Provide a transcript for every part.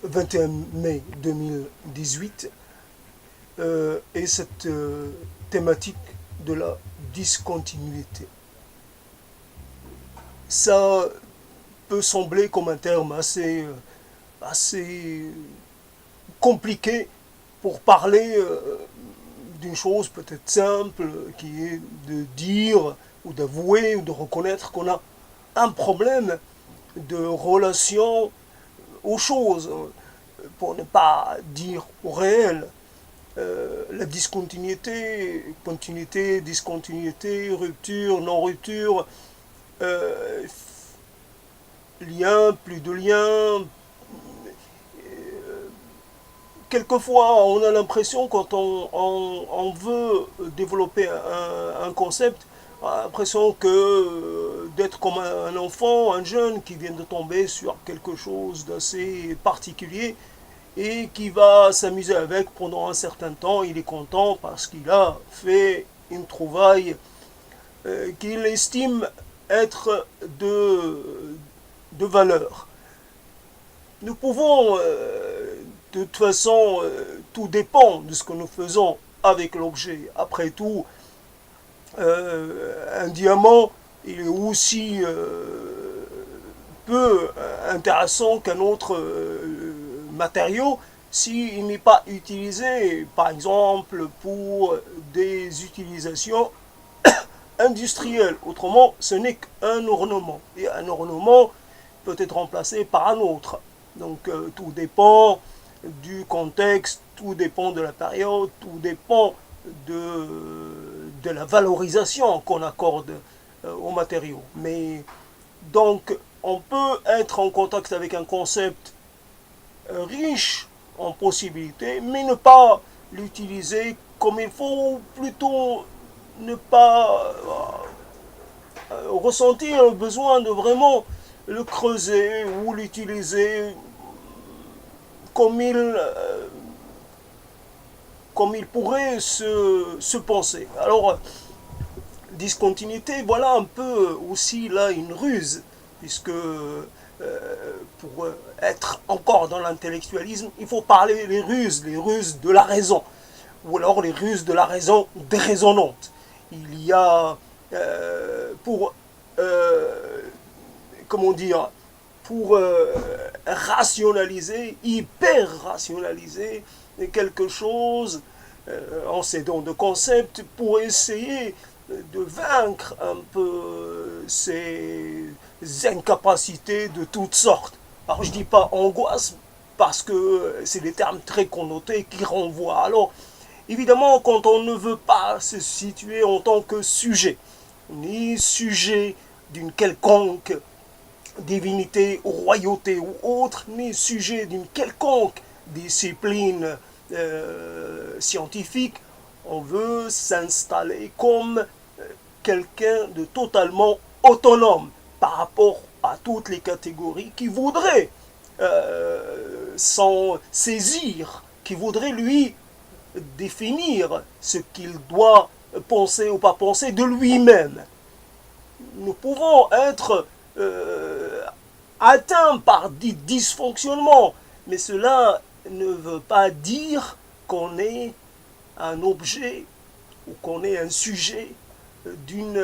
21 mai 2018 et cette thématique de la discontinuité. Ça peut sembler comme un terme assez compliqué pour parler d'une chose peut-être simple qui est de dire ou d'avouer ou de reconnaître qu'on a un problème de relation aux choses, pour ne pas dire au réel. La discontinuité, continuité, discontinuité, rupture, non-rupture, euh, lien, plus de lien. Quelquefois, on a l'impression, quand on veut développer un concept, on a l'impression que d'être comme un enfant, un jeune qui vient de tomber sur quelque chose d'assez particulier et qui va s'amuser avec pendant un certain temps. Il est content parce qu'il a fait une trouvaille qu'il estime être de valeur. Nous pouvons, de toute façon, tout dépend de ce que nous faisons avec l'objet. Après tout, un diamant, il est aussi peu intéressant qu'un autre matériau s'il n'est pas utilisé, par exemple, pour des utilisations industrielles. Autrement, ce n'est qu'un ornement. Et un ornement peut être remplacé par un autre. Donc tout dépend du contexte, tout dépend de la période, tout dépend de la valorisation qu'on accorde aux matériaux. Mais donc on peut être en contact avec un concept riche en possibilités, mais ne pas l'utiliser comme il faut, ou plutôt ne pas ressentir le besoin de vraiment le creuser ou l'utiliser comme il pourrait se penser. Alors, discontinuité, voilà un peu aussi là une ruse, puisque pour être encore dans l'intellectualisme, il faut parler les ruses de la raison, ou alors les ruses de la raison déraisonnante. Il y a pour comment dire, pour rationaliser, hyper-rationaliser quelque chose en s'aidant de concepts pour essayer de vaincre un peu ces incapacités de toutes sortes. Alors je ne dis pas angoisse parce que c'est des termes très connotés qui renvoient. Alors évidemment, quand on ne veut pas se situer en tant que sujet, ni sujet d'une quelconque divinité, royauté ou autre, ni sujet d'une quelconque discipline scientifique, on veut s'installer comme quelqu'un de totalement autonome par rapport à toutes les catégories qui voudraient s'en saisir, qui voudraient lui définir ce qu'il doit penser ou pas penser de lui-même. Nous pouvons être atteints par des dysfonctionnements, mais cela ne veut pas dire qu'on est un objet ou qu'on est un sujet d'une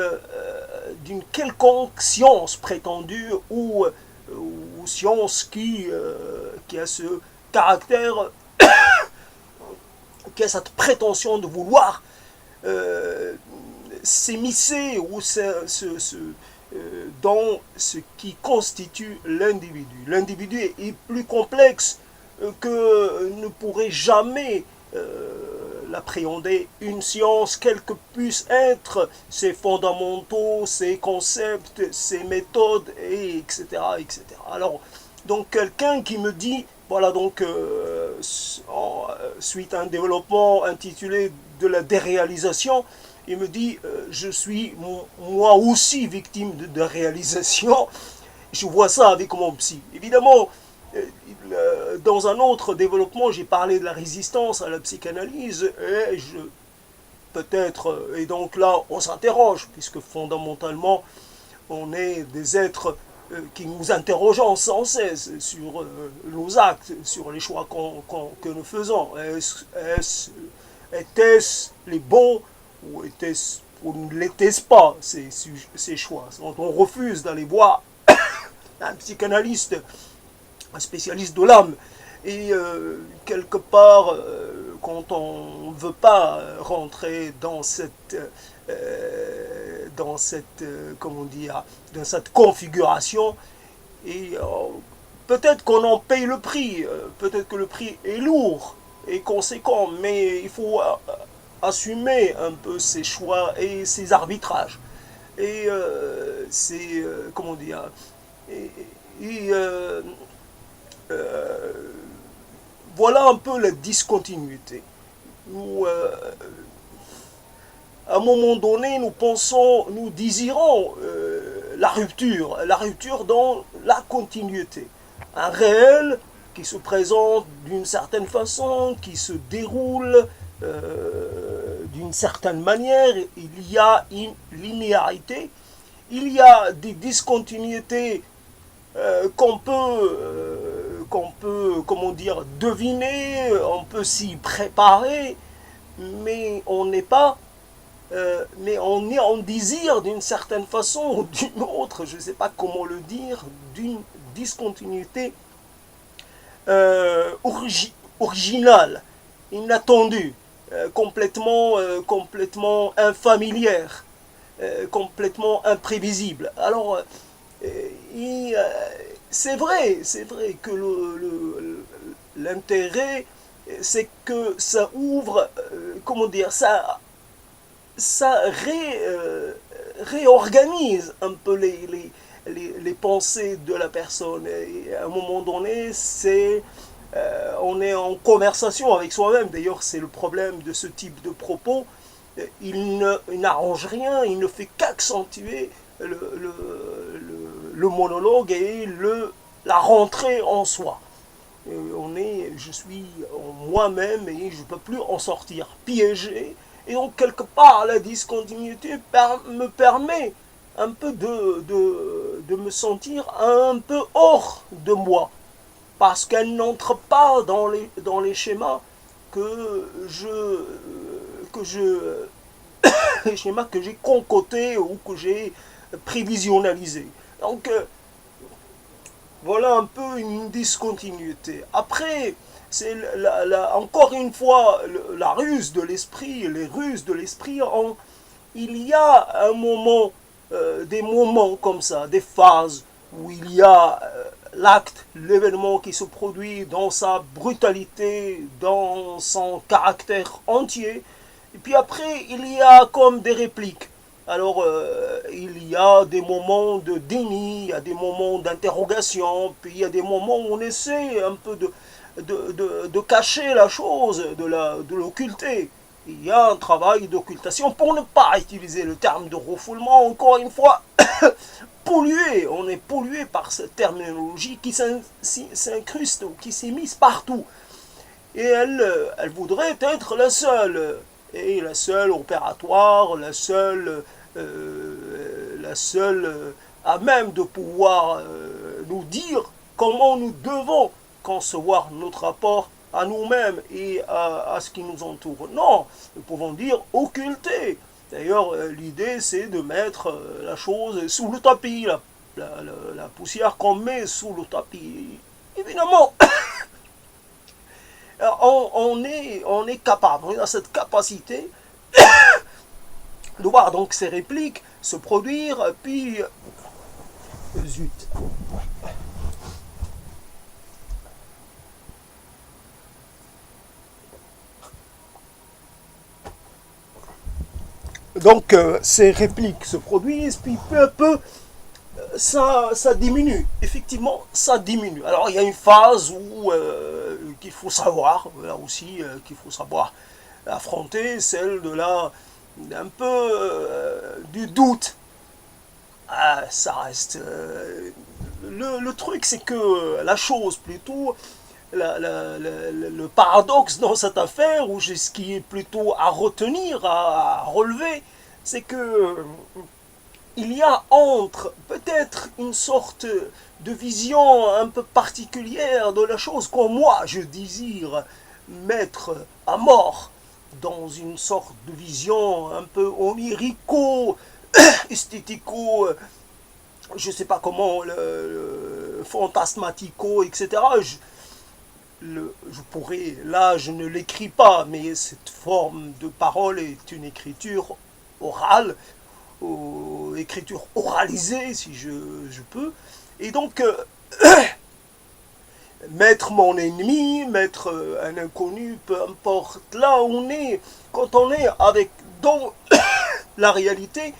quelconque science prétendue ou science qui a ce caractère, qui a cette prétention de vouloir s'immiscer ou dans ce qui constitue l'individu. L'individu est plus complexe que ne pourrait jamais l'appréhender une science, quels que puissent être ses fondamentaux, ses concepts, ses méthodes, et etc., etc. Alors, donc quelqu'un qui me dit, voilà donc, suite à un développement intitulé de la déréalisation, il me dit, je suis moi aussi victime de réalisation, je vois ça avec mon psy. Évidemment, dans un autre développement, j'ai parlé de la résistance à la psychanalyse, et et donc là, on s'interroge, puisque fondamentalement, on est des êtres qui nous interrogeons sans cesse sur nos actes, sur les choix que nous faisons. Étaient-ce les bons ou ne l'était-ce pas ces choix? Quand on refuse d'aller voir un psychanalyste, un spécialiste de l'âme, et quelque part, quand on ne veut pas rentrer comment dire, dans cette configuration, et peut-être qu'on en paye le prix, peut-être que le prix est lourd et conséquent, mais il faut assumer un peu ses choix et ses arbitrages. Et comment dire, et, et, voilà un peu la discontinuité. Nous, à un moment donné, nous désirons la rupture dans la continuité. Un réel qui se présente d'une certaine façon, qui se déroule d'une certaine manière. Il y a une linéarité, il y a des discontinuités qu'on peut, comment dire, deviner, on peut s'y préparer, mais on n'est pas, mais on est en désir d'une certaine façon ou d'une autre, je ne sais pas comment le dire, d'une discontinuité originale, inattendue, complètement infamilière, complètement imprévisible. Alors, c'est vrai que l'intérêt, c'est que ça ouvre, comment dire, ça réorganise un peu les pensées de la personne. Et à un moment donné, on est en conversation avec soi-même. D'ailleurs, c'est le problème de ce type de propos. Il n'arrange rien, il ne fait qu'accentuer le monologue et la rentrée en soi. Je suis moi-même et je ne peux plus en sortir, piégé. Et donc, quelque part, la discontinuité me permet un peu de me sentir un peu hors de moi. Parce qu'elle n'entre pas dans les schémas les schémas que j'ai concoctés ou que j'ai prévisionnalisés. Donc, voilà un peu une discontinuité. Après, c'est encore une fois la ruse de l'esprit, les ruses de l'esprit. Il y a un moment, des moments comme ça, des phases où il y a l'acte, l'événement qui se produit dans sa brutalité, dans son caractère entier. Et puis après, il y a comme des répliques. Alors, il y a des moments de déni, il y a des moments d'interrogation, puis il y a des moments où on essaie un peu de cacher la chose, de l'occulter. Il y a un travail d'occultation, pour ne pas utiliser le terme de refoulement, encore une fois, pollué. On est pollué par cette terminologie qui s'incruste ou qui s'immisce partout. Et elle voudrait être la seule, et la seule opératoire, la seule à même de pouvoir nous dire comment nous devons concevoir notre rapport à nous-mêmes et à ce qui nous entoure. Non, nous pouvons dire occulter. D'ailleurs, l'idée, c'est de mettre la chose sous le tapis, la poussière qu'on met sous le tapis. Évidemment, on est capable, on a cette capacité de voir donc ces répliques se produire, puis... Zut. Donc ces répliques se produisent, puis peu à peu, ça diminue. Effectivement, ça diminue. Alors il y a une phase où qu'il faut savoir, là aussi, qu'il faut savoir affronter, celle de un peu du doute. Ah, ça reste... le truc, c'est que la chose, plutôt, le paradoxe dans cette affaire, ou ce qui est plutôt à retenir, à relever, c'est que il y a entre peut-être une sorte de vision un peu particulière de la chose que moi je désire mettre à mort dans une sorte de vision un peu onirico, esthético, je sais pas comment, fantasmatico, etc. Je pourrais, là je ne l'écris pas, mais cette forme de parole est une écriture orale, écriture oralisée si je peux. Et donc, mettre mon ennemi, mettre un inconnu, peu importe, là où on est, quand on est avec dans la réalité,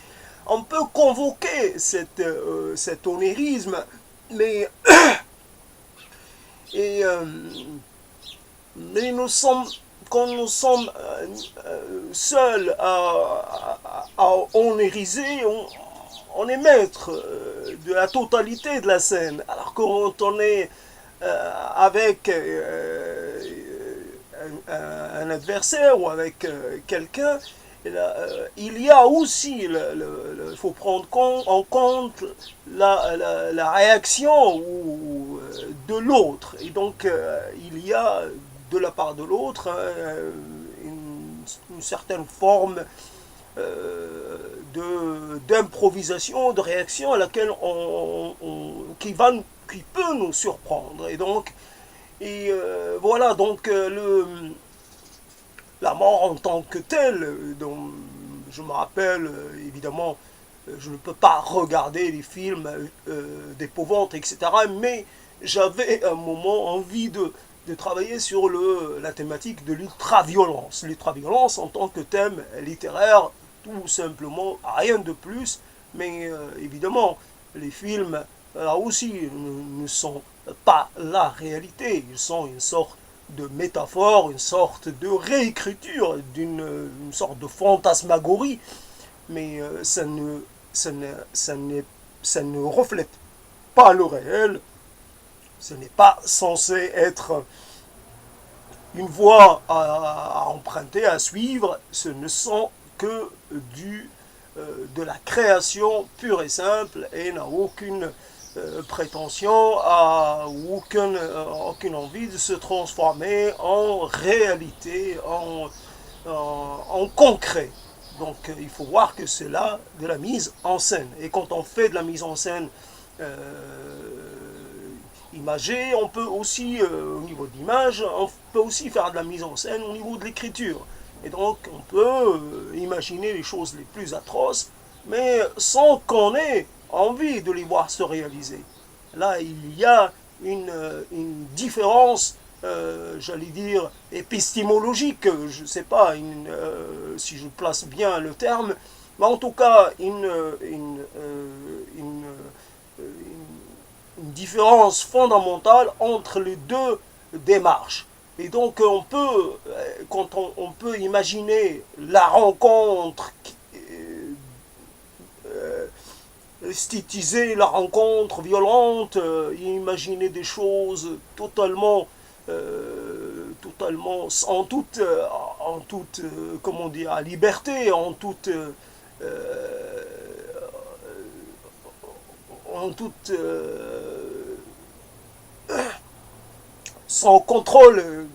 on peut convoquer cet onérisme, mais, et, mais nous sommes, quand nous sommes seuls à onériser, on est maître de la totalité de la scène. Alors quand on est avec un adversaire ou avec quelqu'un, il y a aussi, il faut prendre en compte la réaction de l'autre. Et donc, il y a de la part de l'autre une certaine forme d'improvisation, de réaction à laquelle qui peut nous surprendre. Et donc, voilà, donc la mort en tant que telle, dont je me rappelle évidemment, je ne peux pas regarder les films d'épouvante, etc. Mais j'avais un moment envie de travailler sur la thématique de l'ultraviolence. L'ultraviolence en tant que thème littéraire, tout simplement, rien de plus. Mais évidemment, les films, là aussi, ne sont pas la réalité. Ils sont une sorte de métaphore, une sorte de réécriture, une sorte de fantasmagorie. Mais ça ne reflète pas le réel. Ce n'est pas censé être une voie à emprunter, à suivre. Ce ne sont que de la création pure et simple et n'a aucune prétention, ou aucune envie de se transformer en réalité, en concret. Donc il faut voir que c'est là de la mise en scène. Et quand on fait de la mise en scène imagée, on peut aussi, au niveau de l'image, on peut aussi faire de la mise en scène au niveau de l'écriture. Et donc on peut imaginer les choses les plus atroces, mais sans qu'on ait envie de les voir se réaliser. Là, il y a une différence, j'allais dire, épistémologique, je ne sais pas si je place bien le terme, mais en tout cas, une différence fondamentale entre les deux démarches. Et donc, quand on peut imaginer la rencontre, esthétiser la rencontre violente, imaginer des choses totalement, en toute, comment dire, liberté, en toute sans contrôle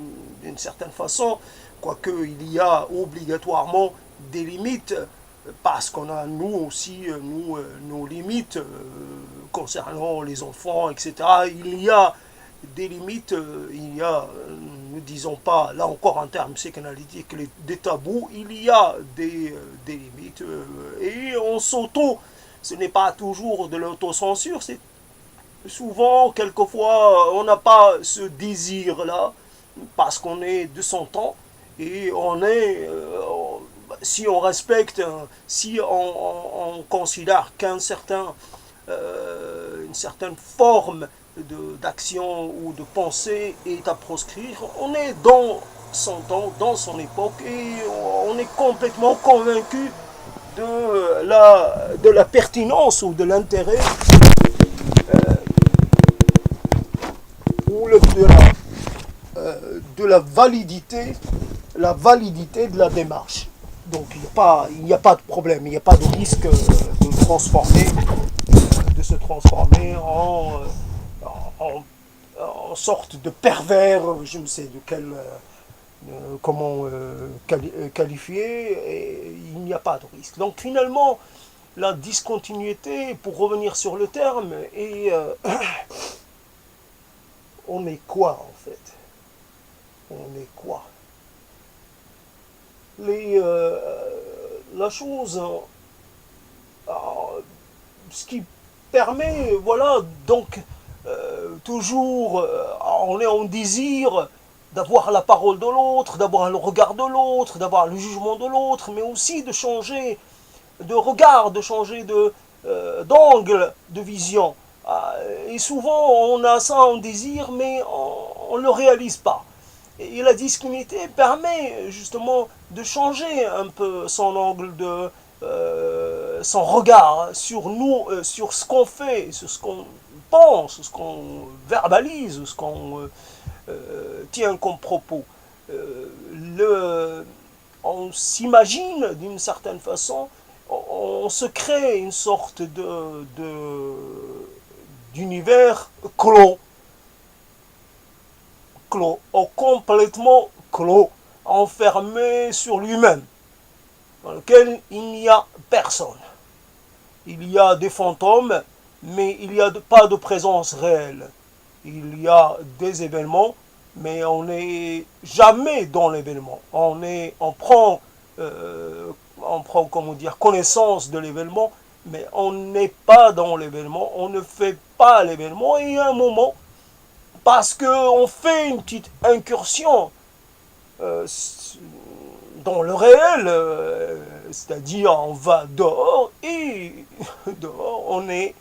d'une certaine façon, quoique il y a obligatoirement des limites, parce qu'on a nous aussi nos limites concernant les enfants, etc. Il y a des limites, ne disons pas, là encore en termes psychanalytiques, des tabous, il y a des limites, et ce n'est pas toujours de l'autocensure, c'est souvent, quelquefois, on n'a pas ce désir-là, parce qu'on est de son temps, et si on respecte, si on considère une certaine forme d'action ou de pensée est à proscrire, on est dans son temps, dans son époque, et on est complètement convaincu de la pertinence ou de l'intérêt ou de la validité de la démarche. Donc il n'y a pas de problème, il n'y a pas de risque de en, en sorte de pervers, je ne sais de quel, comment qualifier, et il n'y a pas de risque. Donc finalement, la discontinuité, pour revenir sur le terme, et on est quoi en fait? On est quoi? Les, la chose, ce qui permet, voilà, donc toujours, on est en désir d'avoir la parole de l'autre, d'avoir le regard de l'autre, d'avoir le jugement de l'autre, mais aussi de changer de regard, de changer d'angle de vision. Et souvent, on a ça en désir, mais on ne le réalise pas. Et la discontinuité permet justement de changer un peu son angle son regard sur nous, sur ce qu'on fait, sur ce qu'on pense, ce qu'on verbalise, ce qu'on tient comme propos. On s'imagine d'une certaine façon, on se crée une sorte d'univers clos, complètement clos, enfermé sur lui-même, dans lequel il n'y a personne. Il y a des fantômes, mais il n'y a pas de présence réelle. Il y a des événements, mais on n'est jamais dans l'événement. On prend comment dire, connaissance de l'événement, mais on n'est pas dans l'événement, on ne fait pas l'événement, et il y a un moment, parce qu'on fait une petite incursion euh, dans le réel, c'est-à-dire on va dehors, et dehors on est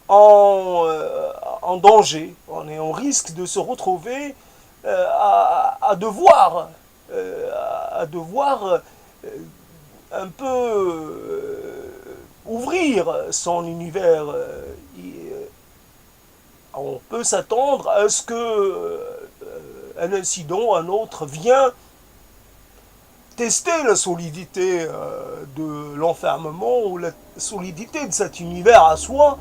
en danger, on est en risque de se retrouver à devoir, à devoir un peu ouvrir son univers. On peut s'attendre à ce que un incident, un autre, vient tester la solidité de l'enfermement ou la solidité de cet univers à soi,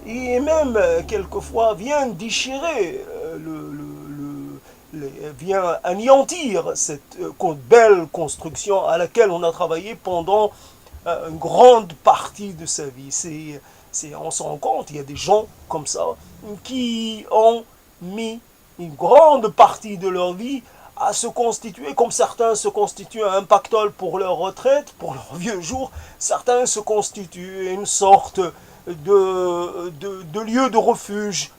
et même quelquefois vient déchirer, vient anéantir cette belle construction à laquelle on a travaillé pendant une grande partie de sa vie. On se rend compte, il y a des gens comme ça qui ont mis une grande partie de leur vie à se constituer, comme certains se constituent un pactole pour leur retraite, pour leur vieux jour, certains se constituent une sorte de lieu de refuge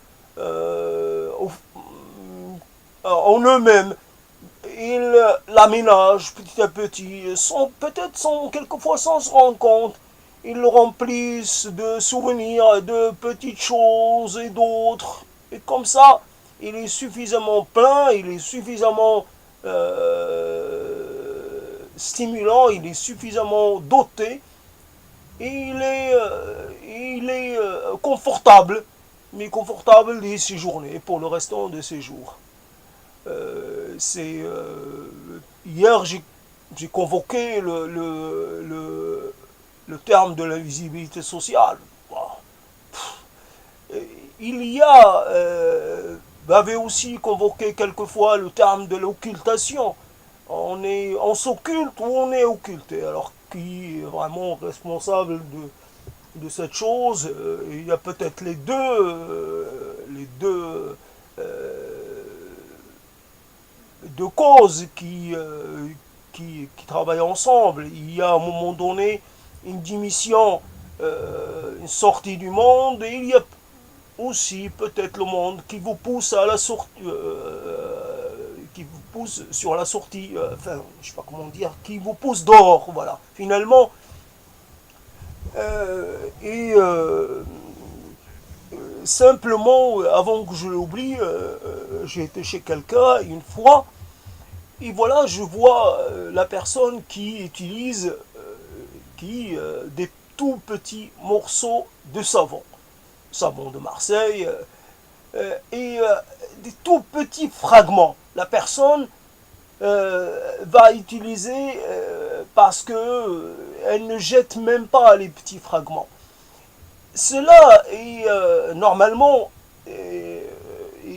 en eux-mêmes. Ils l'aménagent petit à petit, peut-être quelquefois sans se rendre compte. Ils le remplissent de souvenirs, de petites choses et d'autres. Et comme ça, il est suffisamment plein, il est suffisamment stimulant, il est suffisamment doté, et il est confortable, mais confortable de ses journées, pour le restant de ses jours. Hier, j'ai convoqué le terme de l'invisibilité sociale. Il y a avait aussi convoqué quelquefois le terme de l'occultation. On s'occulte ou on est occulté. Alors qui est vraiment responsable de cette chose? Il y a peut-être deux causes qui travaillent ensemble. Il y a à un moment donné une démission, une sortie du monde, et il y a aussi peut-être le monde qui vous pousse à la sortie, qui vous pousse sur la sortie, enfin, je sais pas comment dire, qui vous pousse dehors, voilà. Finalement, et simplement, avant que je l'oublie, j'ai été chez quelqu'un une fois, et voilà, je vois la personne qui utilise des tout petits morceaux de savon de Marseille, et des tout petits fragments. La personne va utiliser parce que elle ne jette même pas les petits fragments. Cela est normalement, et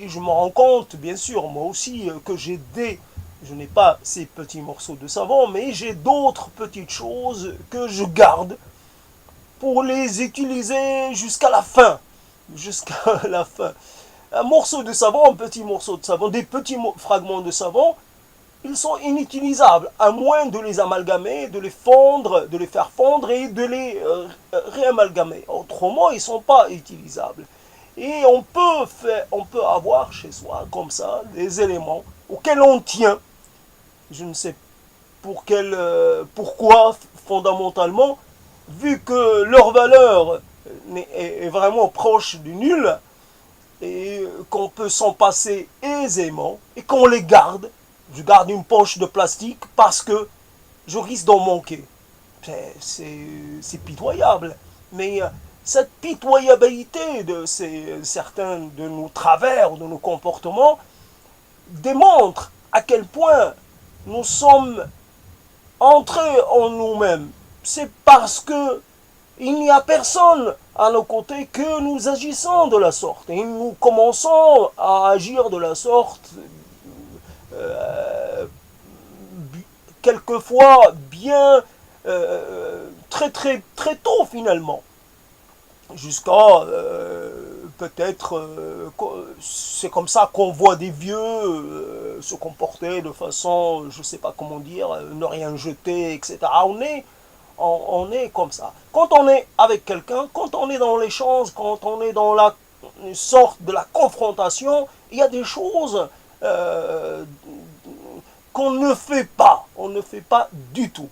je me rends compte, bien sûr, moi aussi, que je n'ai pas ces petits morceaux de savon, mais j'ai d'autres petites choses que je garde pour les utiliser jusqu'à la fin. Jusqu'à la fin. Un morceau de savon, un petit morceau de savon, des petits fragments de savon, ils sont inutilisables, à moins de les amalgamer, de les fondre, de les faire fondre et de les réamalgamer. Autrement, ils ne sont pas utilisables. Et on peut avoir chez soi, comme ça, des éléments auxquels on tient. Je ne sais pourquoi, fondamentalement, vu que leur valeur est vraiment proche du nul, et qu'on peut s'en passer aisément, et qu'on les garde. Je garde une poche de plastique parce que je risque d'en manquer. C'est pitoyable. Mais cette pitoyabilité de certains de nos travers, de nos comportements, démontre à quel point nous sommes entrés en nous-mêmes. C'est parce que il n'y a personne à nos côtés que nous agissons de la sorte. Et nous commençons à agir de la sorte, euh, quelquefois bien très tôt finalement. Jusqu'à peut-être, c'est comme ça qu'on voit des vieux se comporter de façon, je ne sais pas comment dire, ne rien jeter, etc. On est comme ça. Quand on est avec quelqu'un, quand on est dans l'échange, quand on est dans la sorte de la confrontation, il y a des choses qu'on ne fait pas. On ne fait pas du tout.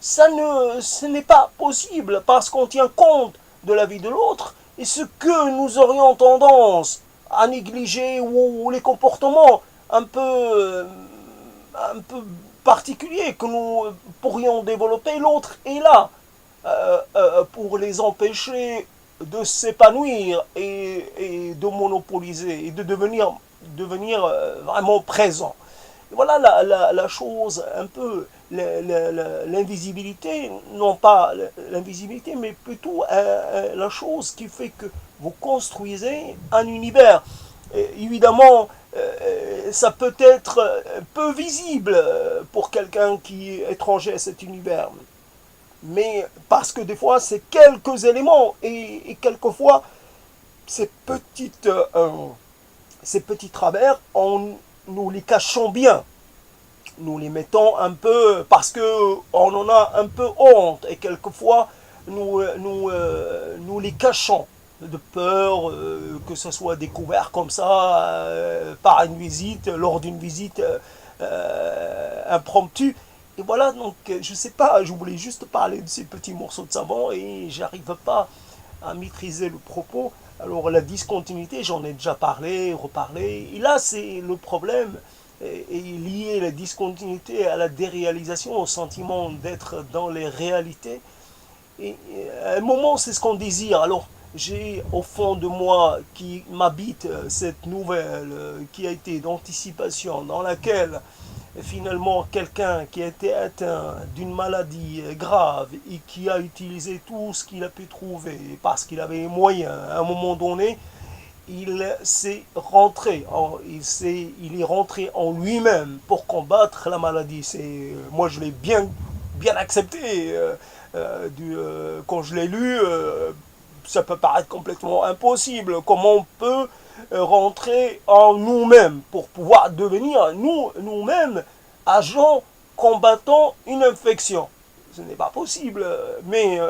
Ce n'est pas possible parce qu'on tient compte de la vie de l'autre et ce que nous aurions tendance à négliger ou les comportements un peu particuliers que nous pourrions développer, l'autre est là pour les empêcher de s'épanouir et de monopoliser et de devenir vraiment présent. Voilà la chose, un peu l'invisibilité, non pas l'invisibilité, mais plutôt la chose qui fait que vous construisez un univers. Et évidemment, ça peut être peu visible pour quelqu'un qui est étranger à cet univers. Mais parce que des fois, c'est quelques éléments et quelquefois, ces, ces petits travers, nous les cachons bien. Nous les mettons un peu parce que on en a un peu honte et quelquefois nous les cachons de peur que ce soit découvert comme ça par une visite, lors d'une visite impromptue. Et voilà, donc je sais pas, je voulais juste parler de ces petits morceaux de savon et j'arrive pas à maîtriser le propos. Alors la discontinuité, j'en ai déjà parlé, reparlé. Et là, c'est le problème est lié la discontinuité à la déréalisation, au sentiment d'être dans les réalités. Et à un moment, c'est ce qu'on désire. Alors, j'ai au fond de moi qui m'habite cette nouvelle qui a été d'anticipation, dans laquelle finalement quelqu'un qui a été atteint d'une maladie grave et qui a utilisé tout ce qu'il a pu trouver parce qu'il avait les moyens à un moment donné, il s'est rentré, il est rentré en lui-même pour combattre la maladie. Moi je l'ai bien accepté quand je l'ai lu. Ça peut paraître complètement impossible. Comment on peut rentrer en nous-mêmes pour pouvoir devenir nous-mêmes agents combattant une infection? Ce n'est pas possible. Mais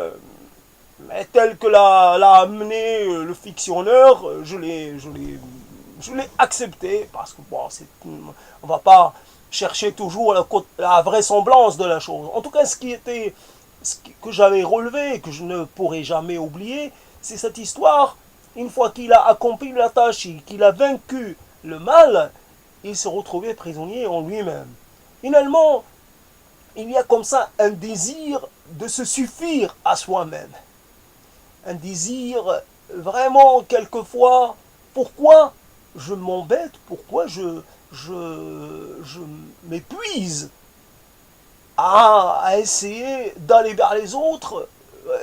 tel que l'a amené le fictionneur, je l'ai accepté parce que bon, on va pas chercher toujours la vraisemblance de la chose. En tout cas, que j'avais relevé et que je ne pourrai jamais oublier, c'est cette histoire. Une fois qu'il a accompli la tâche et qu'il a vaincu le mal, il se retrouvait prisonnier en lui-même. Finalement, il y a comme ça un désir de se suffire à soi-même. Un désir vraiment quelquefois, pourquoi je m'embête, pourquoi je m'épuise à essayer d'aller vers les autres,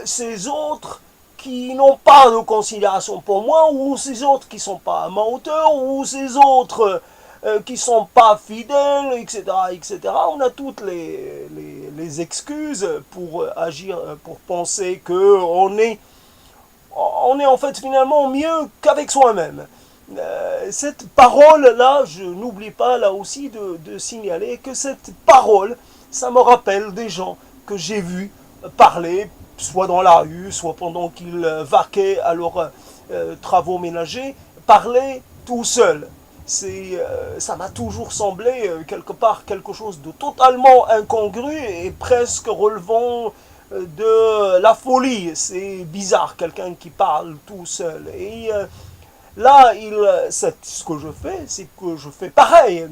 ces autres qui n'ont pas de considération pour moi, ou ces autres qui ne sont pas à ma hauteur, ou ces autres qui ne sont pas fidèles, etc., etc. On a toutes les excuses pour agir, pour penser qu'on est, on est en fait finalement mieux qu'avec soi-même. Cette parole-là, je n'oublie pas là aussi de signaler que cette parole, ça me rappelle des gens que j'ai vus parler, soit dans la rue, soit pendant qu'ils vaquaient à leurs travaux ménagers, parler tout seul. Ça m'a toujours semblé quelque part quelque chose de totalement incongru et presque relevant de la folie. C'est bizarre, quelqu'un qui parle tout seul. Et là, ce que je fais, c'est que je fais pareil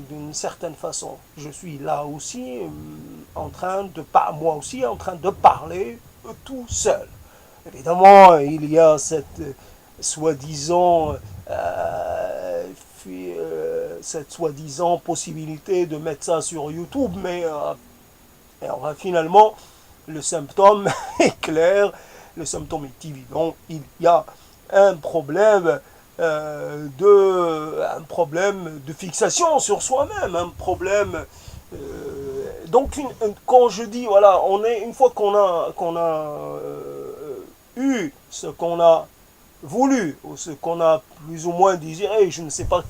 d'une certaine façon. Je suis là aussi en train de moi aussi en train de parler tout seul. Évidemment, il y a cette soi-disant cette soi-disant possibilité de mettre ça sur YouTube, mais finalement, le symptôme est clair, le symptôme est évident. Il y a un problème un problème de fixation sur soi-même, un problème. Donc, quand je dis, voilà, une fois qu'on a eu ce qu'on a voulu, ou ce qu'on a plus ou moins désiré, je ne sais pas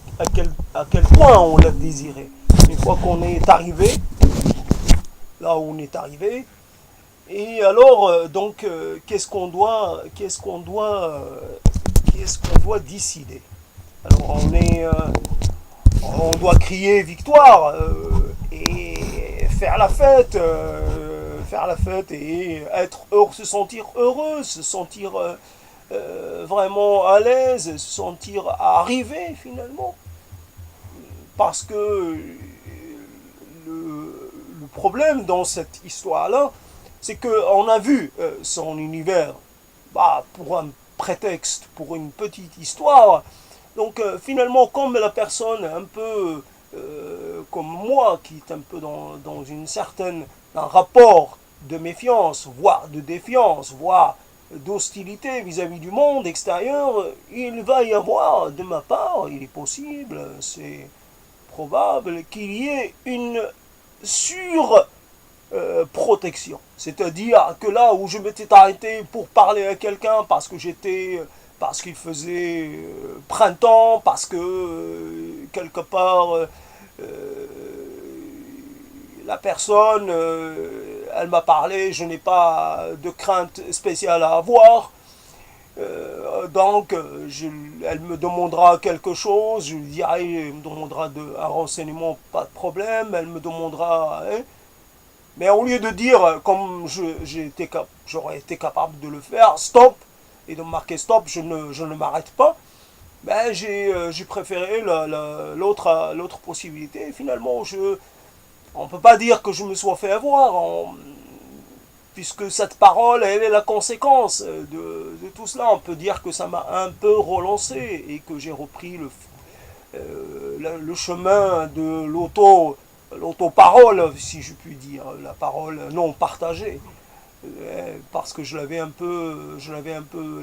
à quel point on l'a désiré. Une fois qu'on est arrivé, là où on est arrivé, et alors, donc, qu'est-ce qu'on doit décider? Alors, on doit crier victoire et faire la fête et être heureux, se sentir heureux, se sentir vraiment à l'aise, se sentir arrivé finalement. Parce que le problème dans cette histoire-là, c'est qu'on a vu son univers pour un prétexte, pour une petite histoire. Donc finalement, comme la personne un peu comme moi, qui est un peu dans un rapport de méfiance, voire de défiance, voire d'hostilité vis-à-vis du monde extérieur, il va y avoir de ma part, il est possible, c'est probable qu'il y ait une surprotection. C'est-à-dire que là où je m'étais arrêté pour parler à quelqu'un parce qu'il faisait printemps, parce que quelque part la personne elle m'a parlé, je n'ai pas de crainte spéciale à avoir. Donc, elle me demandera quelque chose, je lui dirai, elle me demandera un renseignement, pas de problème, elle me demandera. Hein, mais au lieu de dire, comme j'aurais été capable de le faire, stop, et de marquer stop, je ne m'arrête pas, ben j'ai préféré l'autre possibilité. Finalement, on ne peut pas dire que je me sois fait avoir, puisque cette parole, elle est la conséquence de tout cela. On peut dire que ça m'a un peu relancé et que j'ai repris le chemin de l'auto-parole, si je puis dire, la parole non partagée, parce que je l'avais un peu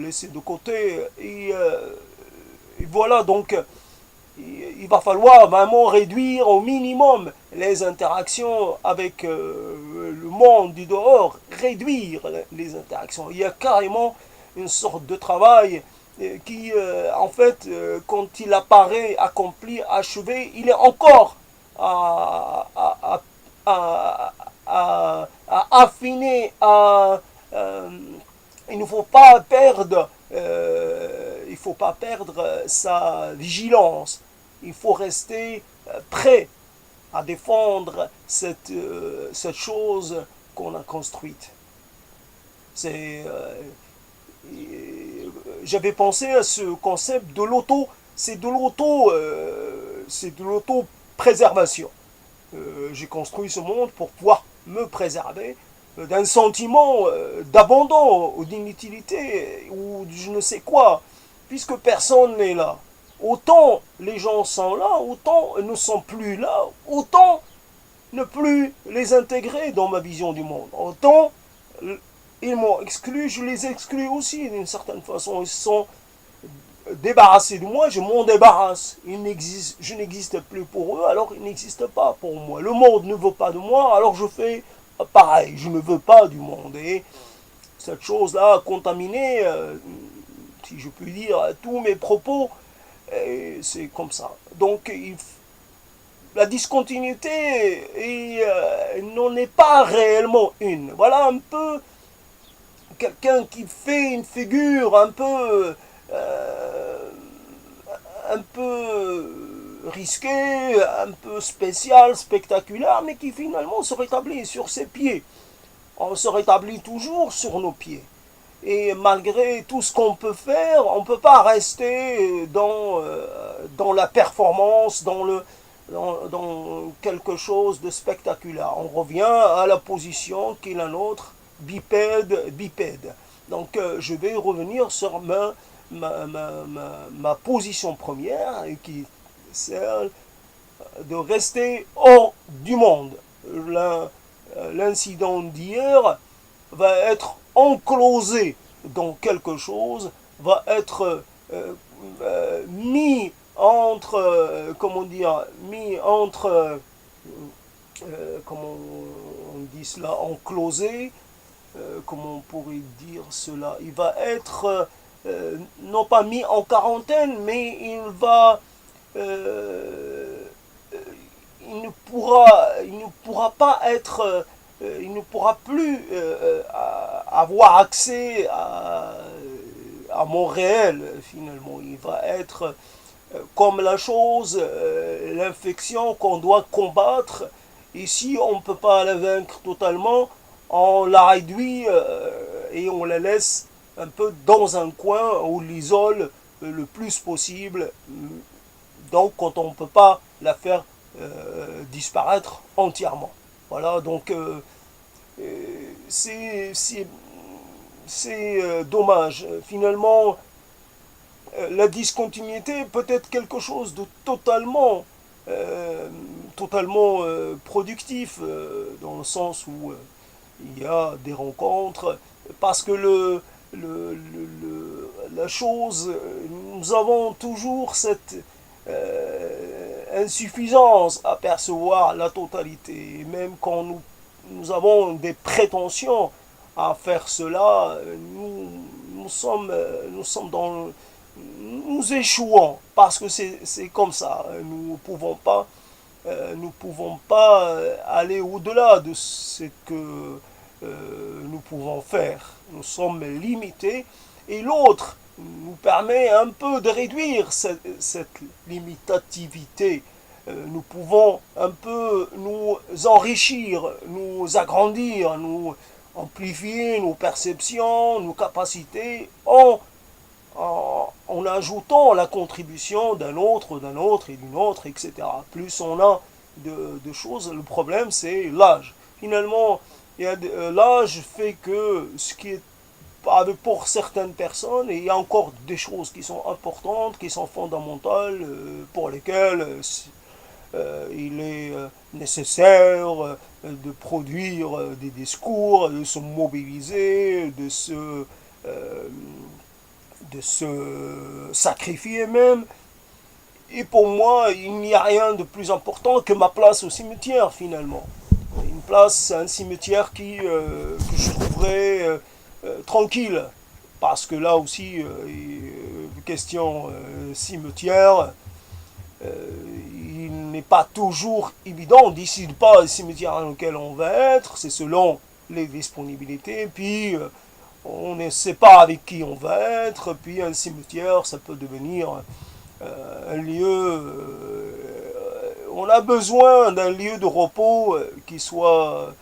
laissé de côté. Et voilà, donc il va falloir vraiment réduire au minimum les interactions avec le monde du dehors, réduire les interactions. Il y a carrément une sorte de travail qui, en fait, quand il apparaît accompli, achevé, il est encore à affiner, il ne faut pas perdre sa vigilance. Il faut rester prêt à défendre cette chose qu'on a construite. J'avais pensé à ce concept de c'est de l'auto-préservation. J'ai construit ce monde pour pouvoir me préserver d'un sentiment d'abandon ou d'inutilité ou je ne sais quoi, puisque personne n'est là. Autant les gens sont là, autant ils ne sont plus là, autant ne plus les intégrer dans ma vision du monde. Autant ils m'ont exclu, je les exclus aussi d'une certaine façon. Ils se sont débarrassés de moi, je m'en débarrasse. Je n'existe plus pour eux, alors ils n'existent pas pour moi. Le monde ne veut pas de moi, alors je fais pareil, je ne veux pas du monde. Et cette chose-là a contaminé, si je puis dire, tous mes propos. C'est comme ça. Donc, la discontinuité n'en est pas réellement une. Voilà un peu quelqu'un qui fait une figure euh, un peu risquée, un peu spéciale, spectaculaire, mais qui finalement se rétablit sur ses pieds. On se rétablit toujours sur nos pieds. Et malgré tout ce qu'on peut faire, on ne peut pas rester dans la performance, dans quelque chose de spectaculaire. On revient à la position qui est la nôtre, bipède. Donc je vais revenir sur ma position première, qui est celle de rester hors du monde. L'incident d'hier va être enclosé dans quelque chose, va être mis entre, comment dire, mis entre, comment on dit cela, enclosé, comment on pourrait dire cela, il va être non pas mis en quarantaine, mais euh, il ne pourra pas être, il ne pourra plus avoir accès à mon réel finalement. Il va être comme la chose, l'infection qu'on doit combattre. Et si on ne peut pas la vaincre totalement, on la réduit et on la laisse un peu dans un coin, on l'isole le plus possible. Donc quand on ne peut pas la faire disparaître entièrement. Voilà, donc c'est dommage. Finalement, la discontinuité peut être quelque chose de totalement productif, dans le sens où il y a des rencontres, parce que la chose, nous avons toujours cette insuffisance à percevoir la totalité. Même quand nous avons des prétentions à faire cela, nous sommes dans nous échouons parce que c'est comme ça. Nous pouvons pas aller au-delà de ce que nous pouvons faire. Nous sommes limités et l'autre nous permet un peu de réduire cette limitativité. Nous pouvons un peu nous enrichir, nous agrandir, nous amplifier nos perceptions, nos capacités en ajoutant la contribution d'un autre et d'une autre, etc. Plus on a de choses, le problème c'est l'âge. Finalement, l'âge fait que ce qui est pour certaines personnes, et il y a encore des choses qui sont importantes, qui sont fondamentales, pour lesquelles il est nécessaire de produire des discours, de se mobiliser, de se sacrifier même. Et pour moi, il n'y a rien de plus important que ma place au cimetière finalement. Une place, un cimetière que je trouverais tranquille. Parce que là aussi, question cimetière, il n'est pas toujours évident. On ne décide pas le cimetière dans lequel on va être, c'est selon les disponibilités. Puis, on ne sait pas avec qui on va être. Puis, un cimetière, ça peut devenir un lieu. On a besoin d'un lieu de repos qui soit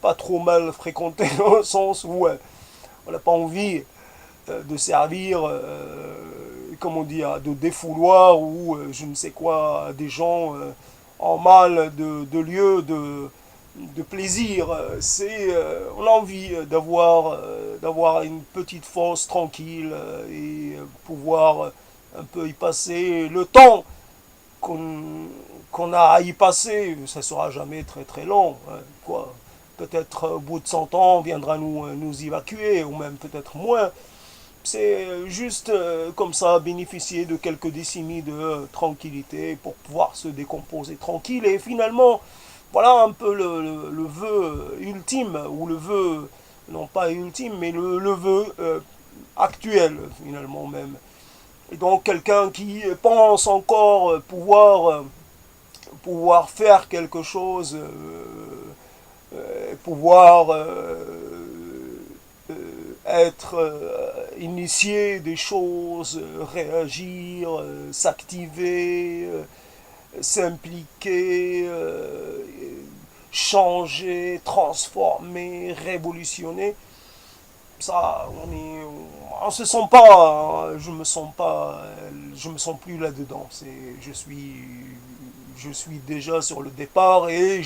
pas trop mal fréquenté, dans le sens où on n'a pas envie de servir, comment dire, de défouloir ou je ne sais quoi, des gens en mal de lieu de plaisir. On a envie d'avoir une petite fosse tranquille et pouvoir un peu y passer le temps qu'on qu'on a à y passer, ça sera jamais très très long, hein, quoi. Peut-être au bout de 100 ans, on viendra nous évacuer, ou même peut-être moins. C'est juste comme ça, bénéficier de quelques décennies de tranquillité pour pouvoir se décomposer tranquille. Et finalement, voilà un peu le vœu ultime, ou le vœu, non pas ultime, mais le vœu actuel finalement même. Et donc quelqu'un qui pense encore pouvoir faire quelque chose, pouvoir être initié des choses, réagir, s'activer, s'impliquer, changer, transformer, révolutionner. Ça, on se sent pas, je me sens plus là-dedans. Je suis déjà sur le départ et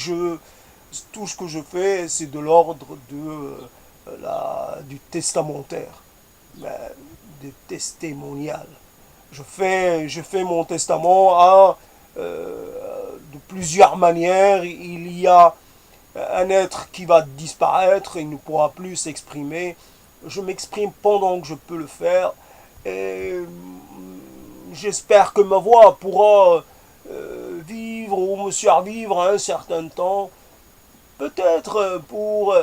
tout ce que je fais, c'est de l'ordre du testamentaire, du testimonial. Je fais mon testament de plusieurs manières. Il y a un être qui va disparaître, il ne pourra plus s'exprimer. Je m'exprime pendant que je peux le faire. Et j'espère que ma voix pourra vivre ou me survivre un certain temps. Peut-être pour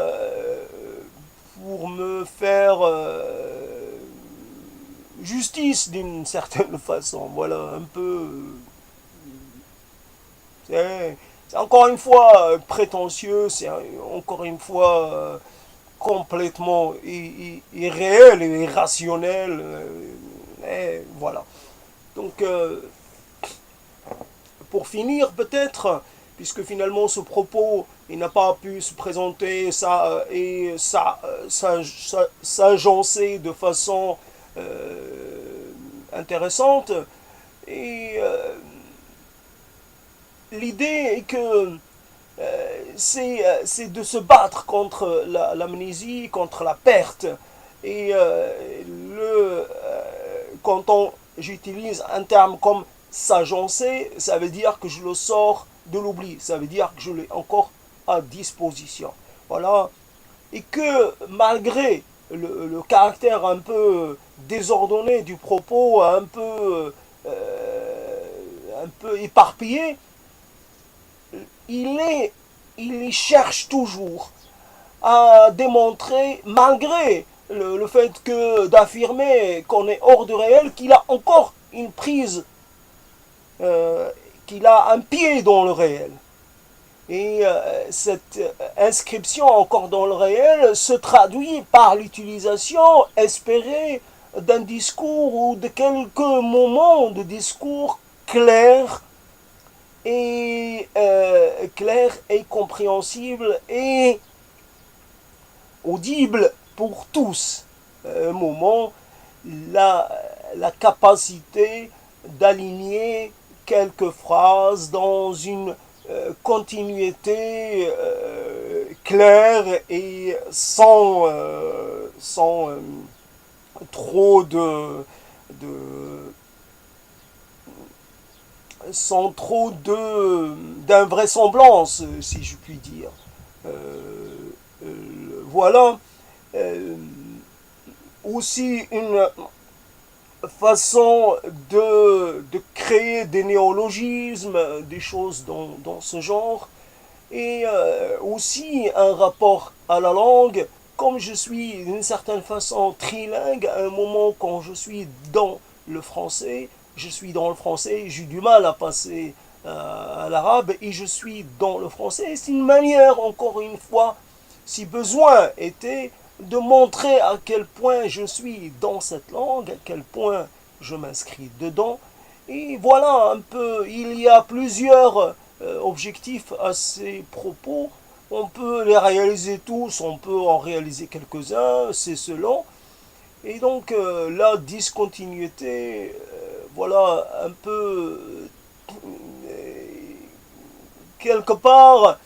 me faire justice d'une certaine façon. Voilà, un peu. C'est encore une fois prétentieux, c'est encore une fois complètement irréel et irrationnel. Et voilà. Donc, pour finir, peut-être, puisque finalement ce propos il n'a pas pu se présenter et s'agencer de façon intéressante. Et l'idée est que c'est de se battre contre l'amnésie, contre la perte. Et quand j'utilise un terme comme s'agencer, ça veut dire que je le sors de l'oubli, ça veut dire que je l'ai encore à disposition. Voilà. Et que malgré le caractère un peu désordonné du propos, un peu éparpillé, il cherche toujours à démontrer, malgré le fait que d'affirmer qu'on est hors du réel, qu'il a encore une prise, qu'il a un pied dans le réel. Et cette inscription encore dans le réel se traduit par l'utilisation espérée d'un discours ou de quelques moments de discours clairs et compréhensibles et audibles pour tous. Un moment, la capacité d'aligner quelques phrases dans une continuité claire et sans trop sans trop d'invraisemblance, si je puis dire. Voilà. Aussi une façon de créer des néologismes, des choses dans ce genre, et aussi un rapport à la langue. Comme je suis d'une certaine façon trilingue, à un moment quand je suis dans le français, j'ai du mal à passer à l'arabe, et je suis dans le français. C'est une manière, encore une fois, si besoin était, de montrer à quel point je suis dans cette langue, à quel point je m'inscris dedans. Et voilà un peu, il y a plusieurs objectifs à ces propos. On peut les réaliser tous, on peut en réaliser quelques-uns, c'est selon. Et donc la discontinuité, voilà un peu quelque part.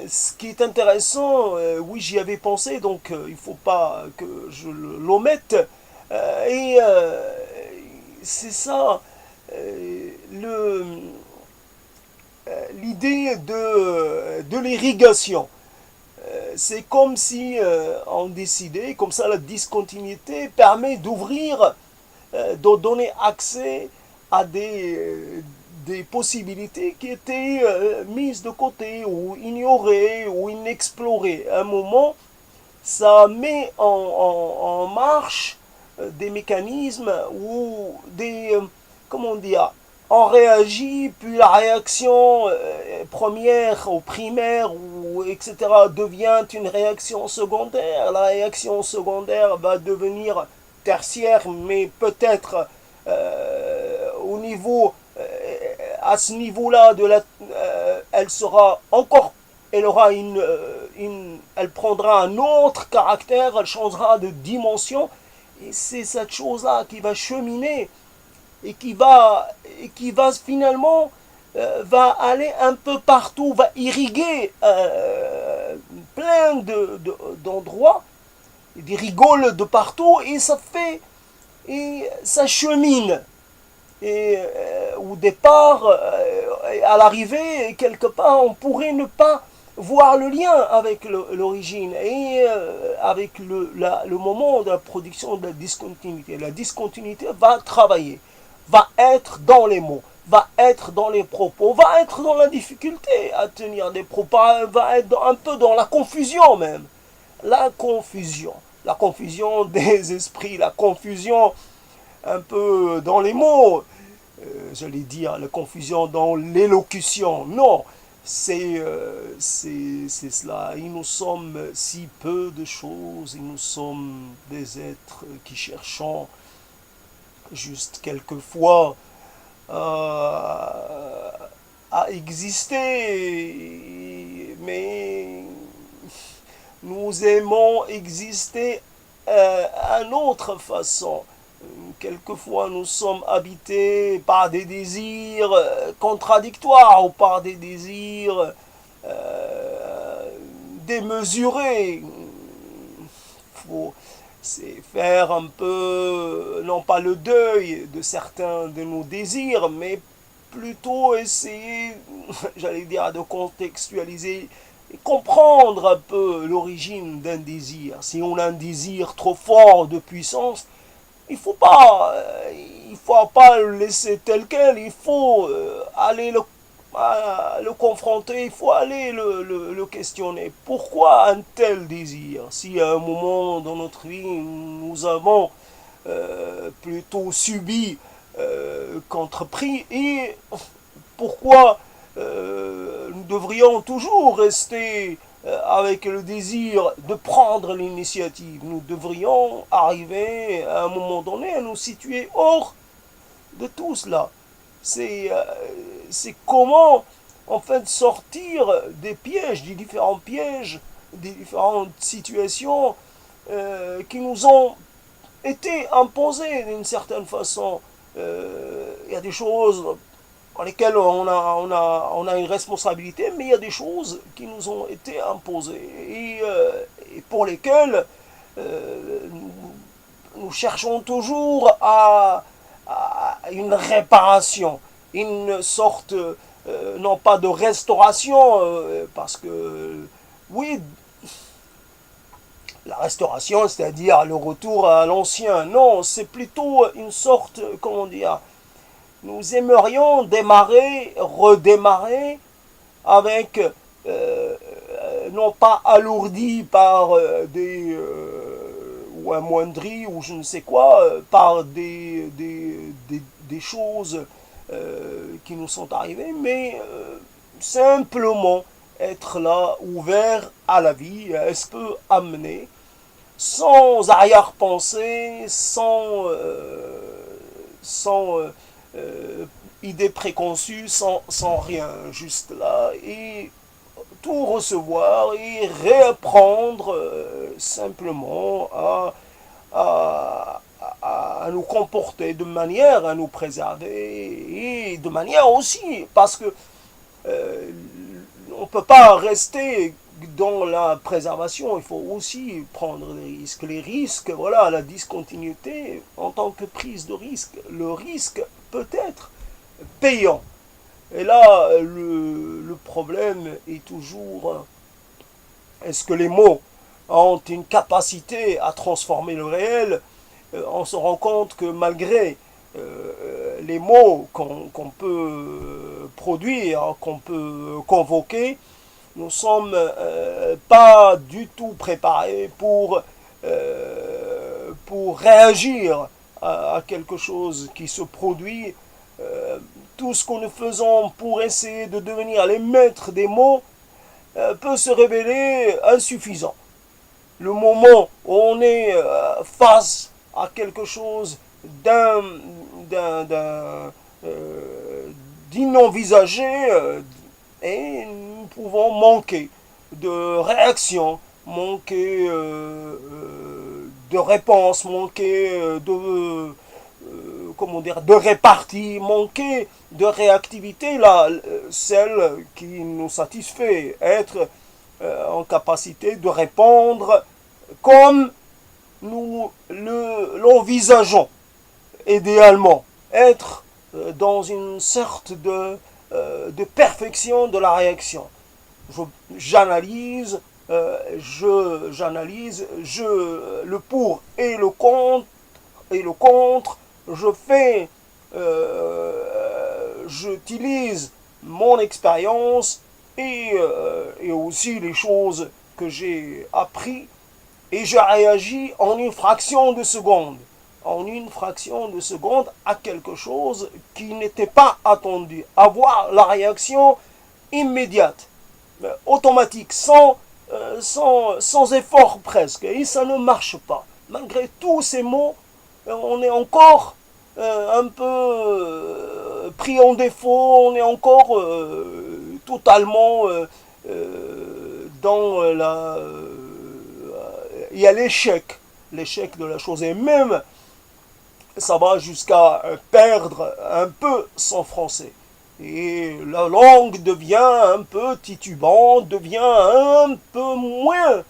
Ce qui est intéressant, oui j'y avais pensé, donc il ne faut pas que je l'omette. Et c'est ça, l'idée de l'irrigation. C'est comme si on décidait, comme ça la discontinuité permet d'ouvrir, de donner accès à des possibilités qui étaient mises de côté ou ignorées ou inexplorées. À un moment, ça met en marche des mécanismes ou comment dire, on réagit, puis la réaction première ou primaire, ou etc., devient une réaction secondaire. La réaction secondaire va devenir tertiaire, mais peut-être au niveau, à ce niveau-là, elle sera encore, elle prendra un autre caractère, elle changera de dimension, et c'est cette chose-là qui va cheminer et qui va finalement va aller un peu partout, va irriguer plein d'endroits, des rigoles de partout, et ça chemine. Et au départ, à l'arrivée, quelque part, on pourrait ne pas voir le lien avec l'origine et avec le moment de la production de la discontinuité. La discontinuité va travailler, va être dans les mots, va être dans les propos, va être dans la difficulté à tenir des propos, va être un peu dans la confusion même. La confusion des esprits, la confusion un peu dans les mots, j'allais dire la confusion dans l'élocution. Non, c'est cela. Et nous sommes si peu de choses, et nous sommes des êtres qui cherchons juste quelquefois à exister, mais nous aimons exister à une autre façon. Quelquefois, nous sommes habités par des désirs contradictoires ou par des désirs démesurés. Faut c'est faire un peu, non pas le deuil de certains de nos désirs, mais plutôt essayer, j'allais dire, de contextualiser et comprendre un peu l'origine d'un désir. Si on a un désir trop fort de puissance, il faut pas, il faut pas le laisser tel quel. Il faut aller le confronter. Il faut aller le questionner. Pourquoi un tel désir? Si à un moment dans notre vie nous avons plutôt subi qu'entrepris, et pourquoi nous devrions toujours rester avec le désir de prendre l'initiative. Nous devrions arriver à un moment donné à nous situer hors de tout cela. C'est comment en fait sortir des pièges, des différentes situations qui nous ont été imposées d'une certaine façon. Il y a des choses dans lesquelles on a une responsabilité, mais il y a des choses qui nous ont été imposées et pour lesquelles nous cherchons toujours à une réparation, une sorte, non pas de restauration, parce que, oui, la restauration, c'est-à-dire le retour à l'ancien, non, c'est plutôt une sorte, comment dire, nous aimerions redémarrer avec, non pas alourdi par ou amoindri ou je ne sais quoi, par des choses qui nous sont arrivées, mais simplement être là, ouvert à la vie, à ce que peut amener, sans arrière-pensée, sans idée préconçue, sans rien, juste là, et tout recevoir et réapprendre simplement à nous comporter de manière à nous préserver et de manière aussi, parce que on ne peut pas rester dans la préservation, il faut aussi prendre des risques. Les risques, voilà, la discontinuité en tant que prise de risque, le risque peut être payant. Et là, le problème est toujours, est-ce que les mots ont une capacité à transformer le réel? On se rend compte que malgré les mots qu'on peut produire, qu'on peut convoquer, nous ne sommes pas du tout préparés pour réagir à quelque chose qui se produit. Tout ce que nous faisons pour essayer de devenir les maîtres des mots peut se révéler insuffisant. Le moment où on est face à quelque chose d'inenvisagé, et nous pouvons manquer de réaction, manquer de réponse, manquer comment dire, de répartie, manquer de réactivité, là, celle qui nous satisfait, être en capacité de répondre comme nous l'envisageons idéalement, être dans une sorte de perfection de la réaction. J'analyse, le pour et le contre, je fais, j'utilise mon expérience et aussi les choses que j'ai appris et je réagis en une fraction de seconde. En une fraction de seconde à quelque chose qui n'était pas attendu. Avoir la réaction immédiate, automatique, sans effort presque. Et ça ne marche pas. Malgré tous ces mots, on est encore un peu pris en défaut, on est encore totalement dans la... il y a l'échec de la chose. Et même, ça va jusqu'à perdre un peu son français. Et la langue devient un peu titubante, devient un peu moins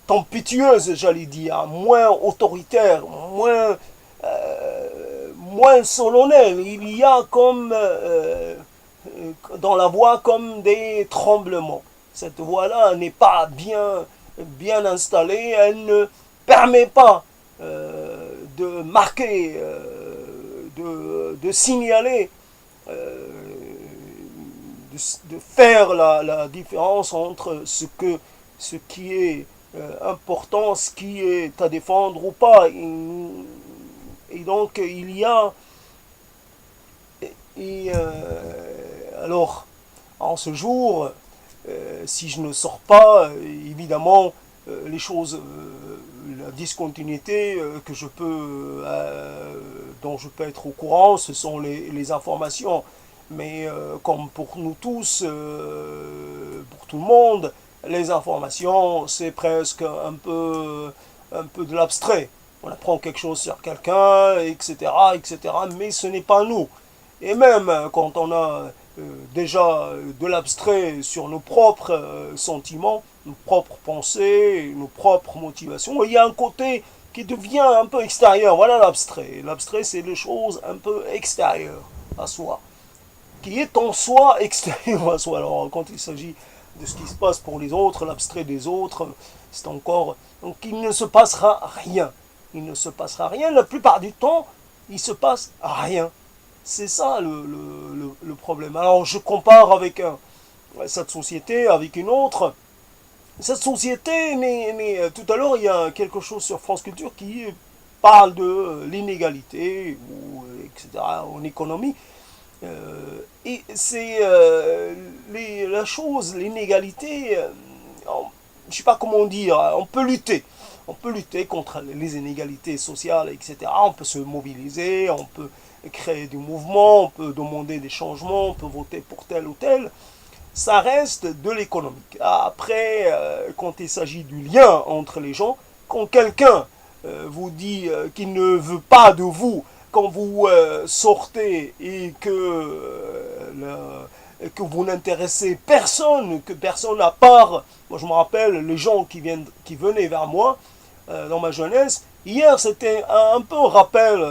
tempétueuse, j'allais dire, moins autoritaire, moins solennelle. Il y a comme dans la voix comme des tremblements. Cette voix-là n'est pas bien installée, elle ne permet pas de marquer, de signaler, de faire la différence entre ce qui est important, ce qui est à défendre ou pas. Et donc il y a... alors, en ce jour, si je ne sors pas, évidemment, les choses, la discontinuité dont je peux être au courant, ce sont les informations. Mais comme pour nous tous, pour tout le monde, les informations, c'est presque un peu de l'abstrait. On apprend quelque chose sur quelqu'un, etc., mais ce n'est pas nous. Et même quand on a déjà de l'abstrait sur nos propres sentiments, nos propres pensées, nos propres motivations, il y a un côté qui devient un peu extérieur. Voilà l'abstrait. L'abstrait, c'est les choses un peu extérieures à soi, qui est en soi extérieur à soi. Alors, quand il s'agit de ce qui se passe pour les autres, l'abstrait des autres, c'est encore... Donc, il ne se passera rien. Il ne se passera rien. La plupart du temps, il ne se passe rien. C'est ça le problème. Alors, je compare avec cette société, avec une autre. Cette société, tout à l'heure, il y a quelque chose sur France Culture qui parle de l'inégalité, etc., en économie. Et c'est la chose, l'inégalité, je ne sais pas comment dire, on peut lutter. On peut lutter contre les inégalités sociales, etc. On peut se mobiliser, on peut créer des mouvements, on peut demander des changements, on peut voter pour tel ou tel. Ça reste de l'économique. Après, quand il s'agit du lien entre les gens, quand quelqu'un vous dit qu'il ne veut pas de vous, quand vous sortez et que que vous n'intéressez personne, que personne à part, moi je me rappelle les gens qui venaient vers moi dans ma jeunesse. Hier c'était un peu un rappel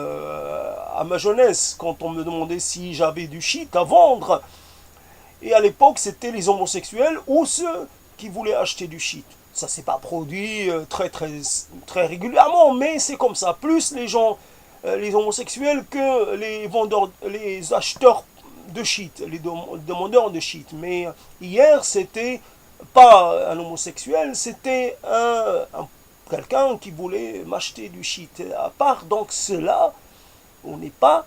à ma jeunesse quand on me demandait si j'avais du shit à vendre. Et à l'époque c'était les homosexuels ou ceux qui voulaient acheter du shit. Ça s'est pas produit très régulièrement, mais c'est comme ça. Plus les gens, les homosexuels que les vendeurs, les acheteurs de shit, les demandeurs de shit. Mais hier, c'était pas un homosexuel, c'était quelqu'un qui voulait m'acheter du shit. À part donc cela, on n'est pas,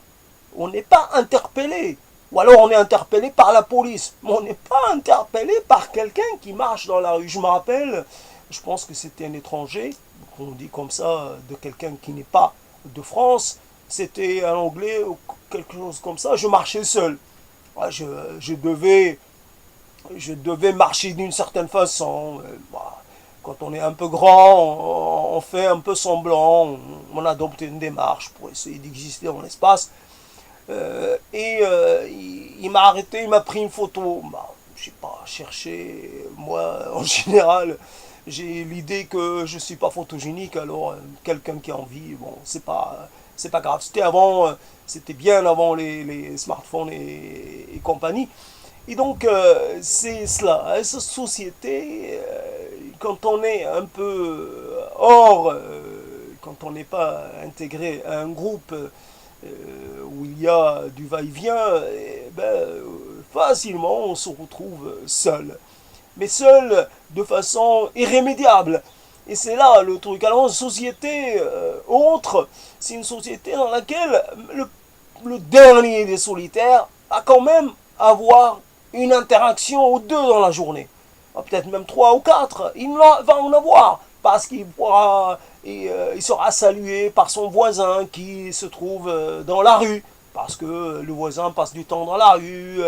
on n'est pas interpellé. Ou alors on est interpellé par la police. Mais on n'est pas interpellé par quelqu'un qui marche dans la rue. Je me rappelle, je pense que c'était un étranger, on dit comme ça, de quelqu'un qui n'est pas de France. C'était un Anglais ou quelque chose comme ça. Je marchais seul. Je devais marcher d'une certaine façon. Quand on est un peu grand, on fait un peu semblant. On adopte une démarche pour essayer d'exister dans l'espace. Il m'a arrêté, il m'a pris une photo. Je sais pas, chercher. Moi, en général, j'ai l'idée que je suis pas photogénique. Alors, quelqu'un qui a envie, bon, c'est pas grave. C'était avant, c'était bien avant les smartphones et compagnie. Et donc, c'est cela. Cette société, quand on est un peu hors, quand on n'est pas intégré à un groupe où il y a du va-et-vient, facilement on se retrouve seul. Mais seul de façon irrémédiable. Et c'est là le truc. Alors, une société autre, c'est une société dans laquelle le dernier des solitaires va quand même avoir une interaction ou deux dans la journée. Peut-être même trois ou quatre. Il va en avoir. Parce qu'il pourra, il sera salué par son voisin qui se trouve dans la rue. Parce que le voisin passe du temps dans la rue.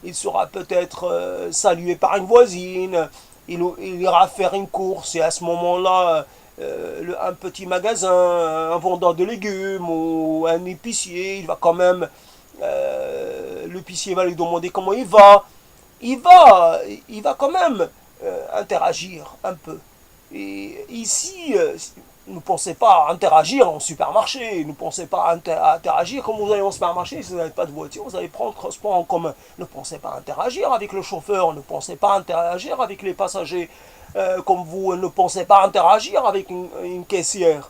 Il sera peut-être salué par une voisine. Il ira faire une course et à ce moment-là, un petit magasin, un vendeur de légumes ou un épicier, il va quand même, l'épicier va lui demander comment il va. Il va quand même interagir un peu. Et ici, ne pensez pas à interagir en supermarché, ne pensez pas à interagir comme vous allez en supermarché, si vous n'avez pas de voiture, vous allez prendre le transport en commun. Ne pensez pas à interagir avec le chauffeur, ne pensez pas à interagir avec les passagers, comme vous ne pensez pas à interagir avec une caissière.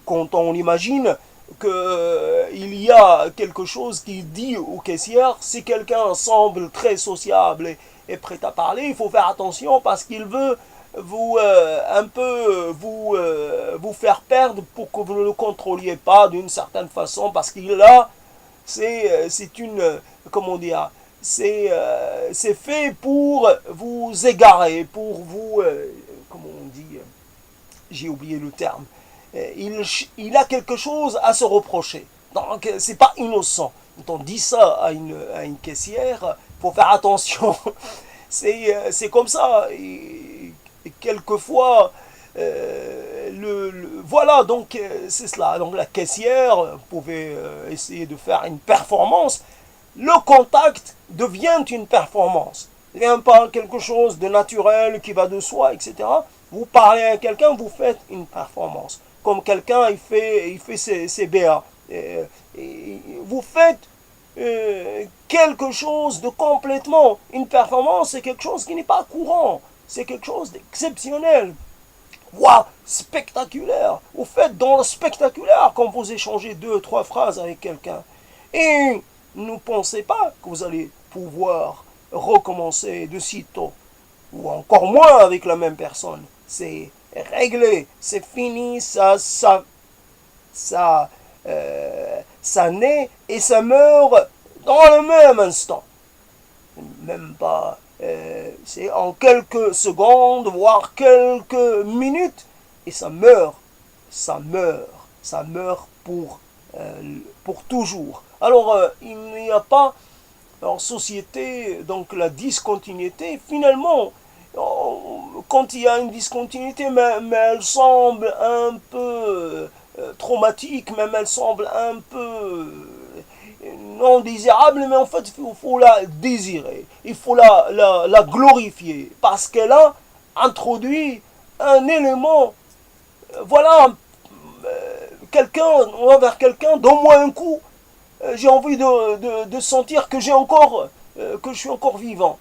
Quand on imagine qu'il y a quelque chose qui dit aux caissières, si quelqu'un semble très sociable et prêt à parler, il faut faire attention parce qu'il veut vous faire perdre pour que vous ne le contrôliez pas d'une certaine façon parce qu'il là c'est une comment dire c'est fait pour vous égarer pour vous comment on dit j'ai oublié le terme il a quelque chose à se reprocher donc c'est pas innocent quand on dit ça à une caissière faut faire attention c'est comme ça et quelquefois, voilà, donc c'est cela. Donc la caissière pouvait essayer de faire une performance. Le contact devient une performance. Il n'y a pas quelque chose de naturel qui va de soi, etc. Vous parlez à quelqu'un, vous faites une performance. Comme quelqu'un, il fait ses BA. Vous faites quelque chose de complètement... Une performance, c'est quelque chose qui n'est pas courant. C'est quelque chose d'exceptionnel. Waouh, spectaculaire. Vous faites dans le spectaculaire quand vous échangez deux, trois phrases avec quelqu'un. Et ne pensez pas que vous allez pouvoir recommencer de sitôt. Ou encore moins avec la même personne. C'est réglé, c'est fini, ça naît et ça meurt dans le même instant. Même pas... c'est en quelques secondes, voire quelques minutes, et ça meurt pour toujours. Alors, il n'y a pas en société, donc la discontinuité, finalement, quand il y a une discontinuité, mais elle semble un peu traumatique, même elle semble un peu non désirable, mais en fait, il faut la désirer. Il faut la glorifier. Parce qu'elle a introduit un élément, voilà, quelqu'un, envers quelqu'un, donne-moi un coup, j'ai envie de sentir que que je suis encore vivant,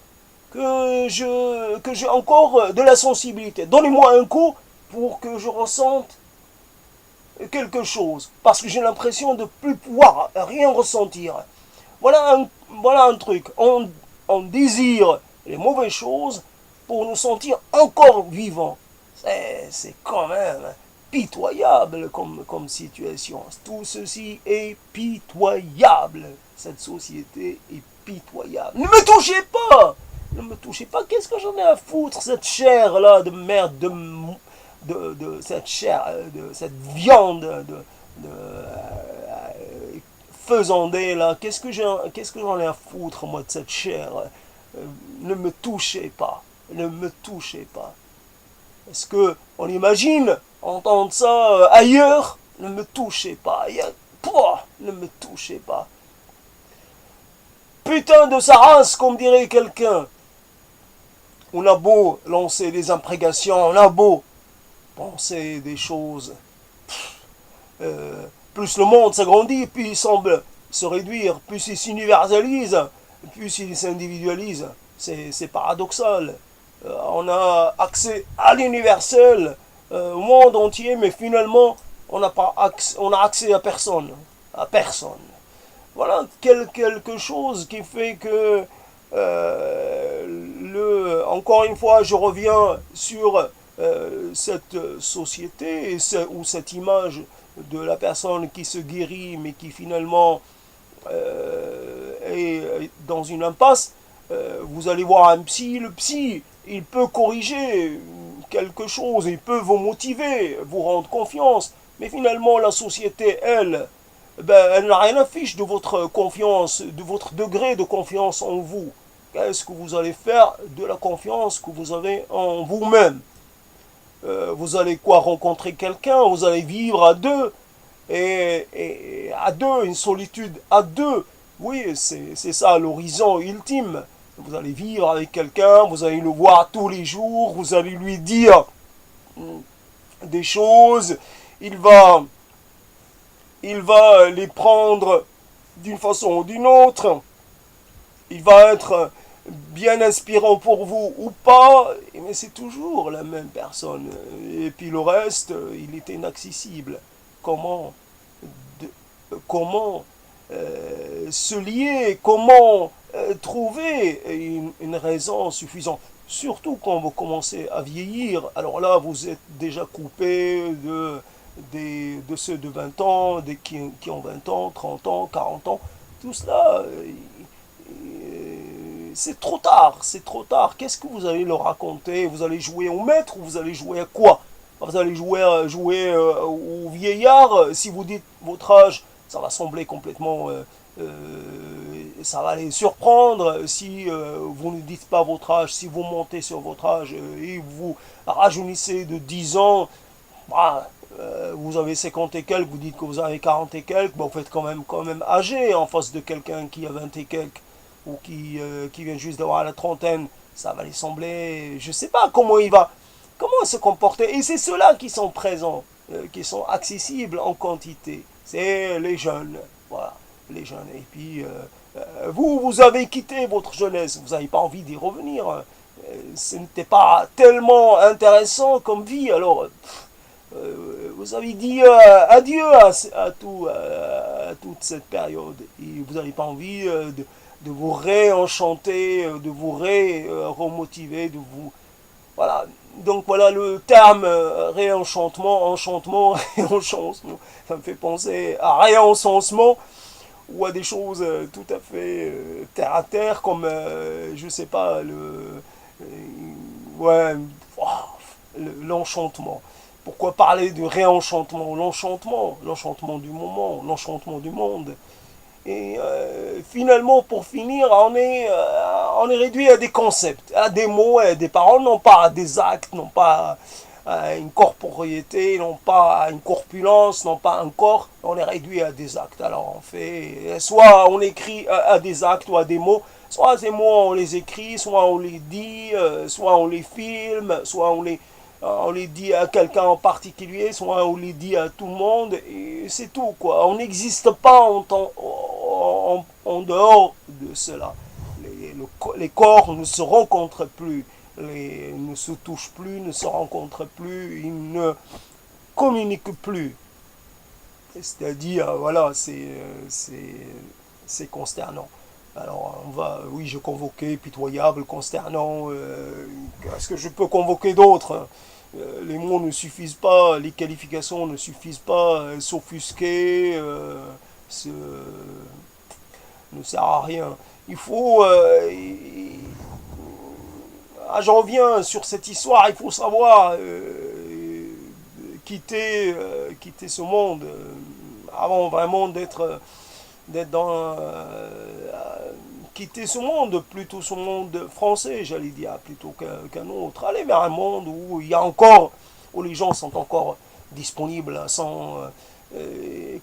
que j'ai encore de la sensibilité. Donnez-moi un coup pour que je ressente quelque chose, parce que j'ai l'impression de plus pouvoir rien ressentir. Voilà un truc. On désire les mauvaises choses pour nous sentir encore vivants. C'est quand même pitoyable comme situation. Tout ceci est pitoyable. Cette société est pitoyable. Ne me touchez pas! Ne me touchez pas. Qu'est-ce que j'en ai à foutre, cette chair-là de merde, de cette chair, de cette viande faisandée là, qu'est-ce que j'en ai à foutre moi de cette chair? Ne me touchez pas, ne me touchez pas. Est-ce que on imagine entendre ça ailleurs? Ne me touchez pas, ne me touchez pas. Putain de sa race, comme dirait quelqu'un. On a beau lancer des imprécations, on a beau penser des choses. Plus le monde s'agrandit, plus il semble se réduire, plus il s'universalise, plus il s'individualise. C'est paradoxal. On a accès à l'universel, au monde entier, mais finalement, on a accès à personne. À personne. Voilà quelque chose qui fait que, encore une fois, je reviens sur cette société ou cette image de la personne qui se guérit mais qui finalement est dans une impasse. Vous allez voir un psy, le psy il peut corriger quelque chose, il peut vous motiver, vous rendre confiance, mais finalement la société elle n'a rien à fiche de votre confiance, de votre degré de confiance en vous. Qu'est-ce que vous allez faire de la confiance que vous avez en vous-même? Vous allez quoi, rencontrer quelqu'un, vous allez vivre à deux, et à deux, une solitude à deux. Oui, c'est ça l'horizon ultime. Vous allez vivre avec quelqu'un, vous allez le voir tous les jours, vous allez lui dire des choses, il va les prendre d'une façon ou d'une autre, il va être bien inspirant pour vous ou pas, mais c'est toujours la même personne. Et puis le reste, il est inaccessible. Comment comment se lier, comment trouver une raison suffisante. Surtout quand vous commencez à vieillir, alors là vous êtes déjà coupé de ceux de 20 ans, qui ont 20 ans, 30 ans, 40 ans. Tout cela, c'est trop tard, c'est trop tard. Qu'est-ce que vous allez leur raconter? Vous allez jouer au maître ou vous allez jouer à quoi? Vous allez jouer au vieillard. Si vous dites votre âge, ça va sembler complètement... ça va les surprendre. Si vous ne dites pas votre âge, si vous montez sur votre âge et vous rajeunissez de 10 ans, bah, vous avez 50 et quelques, vous dites que vous avez 40 et quelques, bah, vous faites quand même âgé en face de quelqu'un qui a 20 et quelques ou qui vient juste d'avoir la trentaine. Ça va les sembler... Je ne sais pas comment se comporter. Et c'est ceux-là qui sont présents, qui sont accessibles en quantité. C'est les jeunes. Voilà, les jeunes. Et puis, vous avez quitté votre jeunesse. Vous n'avez pas envie d'y revenir. Ce n'était pas tellement intéressant comme vie. Alors, vous avez dit adieu à toute cette période. Et vous n'avez pas envie de vous réenchanter, de vous remotiver, de vous... Voilà. Donc voilà le terme réenchantement, enchantement, réenchantement. Ça me fait penser à réencensement ou à des choses tout à fait terre à terre, comme, je sais pas, ouais, l'enchantement. Pourquoi parler de réenchantement? L'enchantement du moment, l'enchantement du monde. Et finalement, pour finir, on est réduit à des concepts, à des mots, à des paroles, non pas à des actes, non pas à une corporéité, non pas à une corpulence, non pas un corps, on est réduit à des actes. Alors on fait, soit on écrit à des actes ou à des mots, soit ces mots on les écrit, soit on les dit, soit on les filme, soit on les dit à quelqu'un en particulier, soit on les dit à tout le monde, et c'est tout, quoi. On n'existe pas en dehors de cela. Les corps ne se rencontrent plus, ne se touchent plus, ne se rencontrent plus, ils ne communiquent plus. C'est-à-dire, voilà, c'est consternant. Alors, oui, je convoquais pitoyable, consternant. Est-ce que je peux convoquer d'autres? Les mots ne suffisent pas, les qualifications ne suffisent pas, s'offusquer, ne sert à rien. Il faut. Je reviens sur cette histoire, il faut savoir quitter ce monde avant vraiment d'être dans quitter ce monde, plutôt ce monde français, j'allais dire, plutôt qu'un autre. Aller vers un monde où il y a encore, où les gens sont encore disponibles,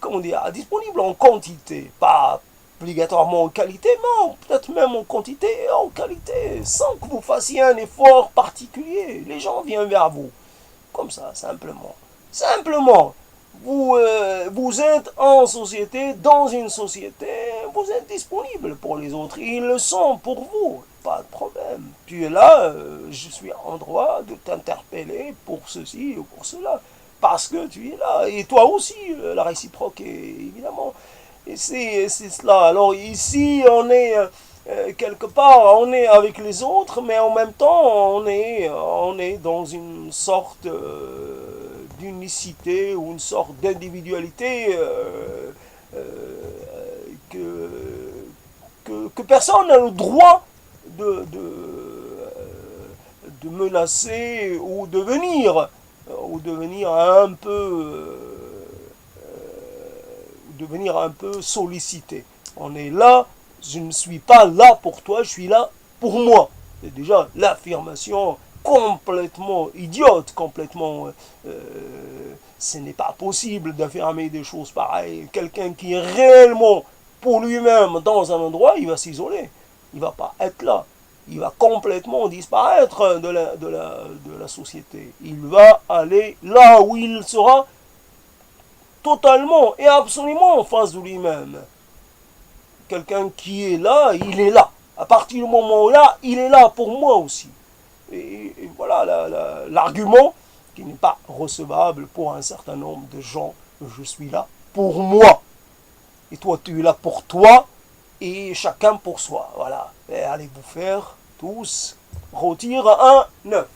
comment dire, disponibles en quantité, pas obligatoirement en qualité, mais peut-être même en quantité et en qualité, sans que vous fassiez un effort particulier. Les gens viennent vers vous, comme ça, simplement. Simplement, vous êtes en société, dans une société, vous êtes disponible pour les autres. Ils le sont pour vous, pas de problème. Tu es là, je suis en droit de t'interpeller pour ceci ou pour cela, parce que tu es là. Et toi aussi, la réciproque, évidemment. Et c'est cela. Alors ici, on est quelque part, on est avec les autres, mais en même temps, on est dans une sorte d'unicité ou une sorte d'individualité que, que personne n'a le droit de menacer ou devenir un peu devenir un peu sollicité. On est là, je ne suis pas là pour toi, je suis là pour moi. C'est déjà l'affirmation complètement idiote, complètement... ce n'est pas possible d'affirmer des choses pareilles. Quelqu'un qui est réellement pour lui-même dans un endroit, il va s'isoler. Il ne va pas être là. Il va complètement disparaître de la société. Il va aller là où il sera totalement et absolument en face de lui-même. Quelqu'un qui est là, il est là. À partir du moment là, il est là pour moi aussi. Et voilà l'argument qui n'est pas recevable pour un certain nombre de gens. Je suis là pour moi. Et toi, tu es là pour toi. Et chacun pour soi. Voilà. Et allez vous faire tous rôtir un œuf.